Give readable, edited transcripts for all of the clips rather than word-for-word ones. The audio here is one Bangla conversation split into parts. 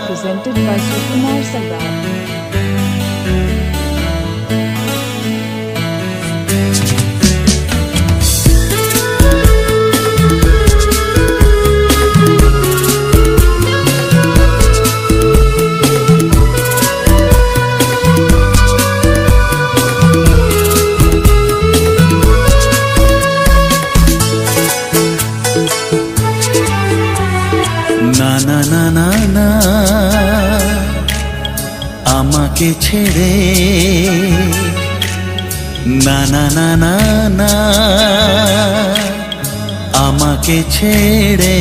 Presented by Sukumar Sarwar. না না না না না আমাকে ছেড়ে, না না না না না আমাকে ছেড়ে,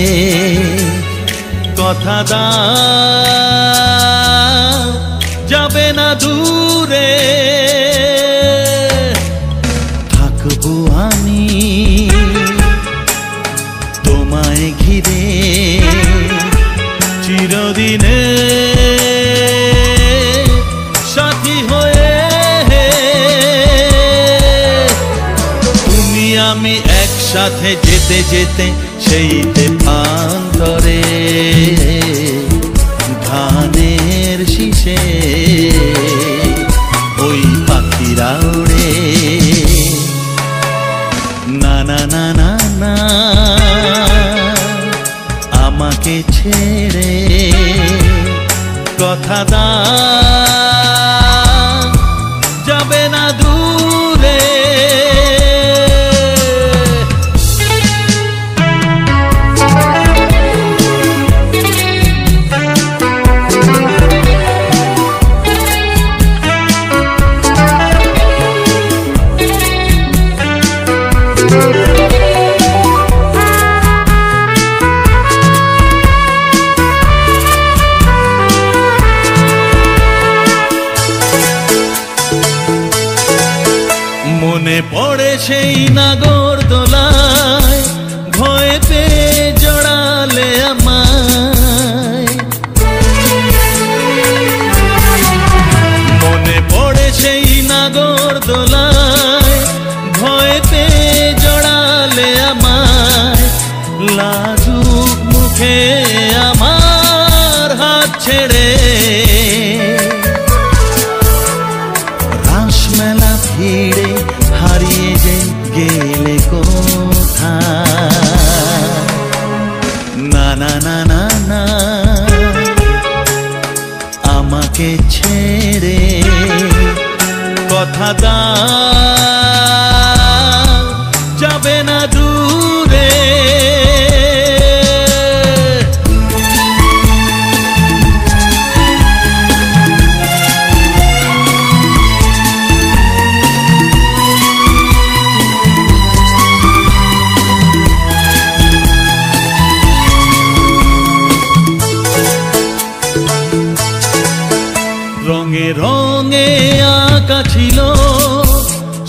কথা দাও যাবে না দূরে, থাকবো আমি তোমায় ঘিরে চিরদিনে সাথী হয়ে, তুমি আমি একসাথে যেতে যেতে সেইতে প্রান্তরে ধানের শীষে ওই পাখিরা ওড়ে, না না না না না আমাকে ছেড়ে, কথা দাও যাবে না দূরে। মনে পড়ে সেই নাগরদোলায় ভয় পেয়ে জড়ালে আমায়, মনে পড়ে সেই নাগরদোলায় ভয় পেয়ে জড়ালে আমায়, লাজুক মুখে আমার হাত ছেড়ে রাসমেলা ভিড়ে হারিয়ে যে গেলে কোথায়, না না না না না আমাকে ছেড়ে, কথা দাও যাবে না দূরে। রঙে রঙে আঁকা ছিল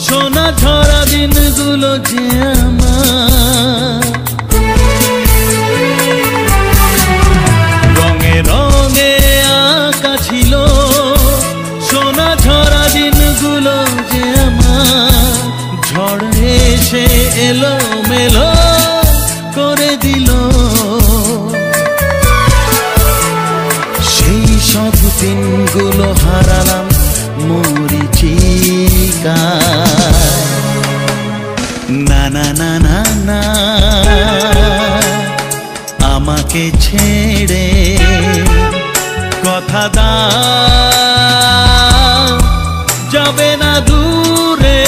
সোনা ঝরা দিনগুলো যে আমার, রঙে রঙে আঁকা ছিল সোনা ঝরা দিনগুলো যে আমার, ঝড় এসে এলো মেলো করে দিল সেই সব দিনগুলো, হারালাম মরিচিকায়, না না না না না আমাকে ছেড়ে, কথা দাও যাবে না দূরে,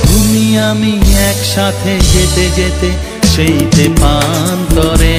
তুমি আমি একসাথে যেতে যেতে সেইতে প্রান্তরে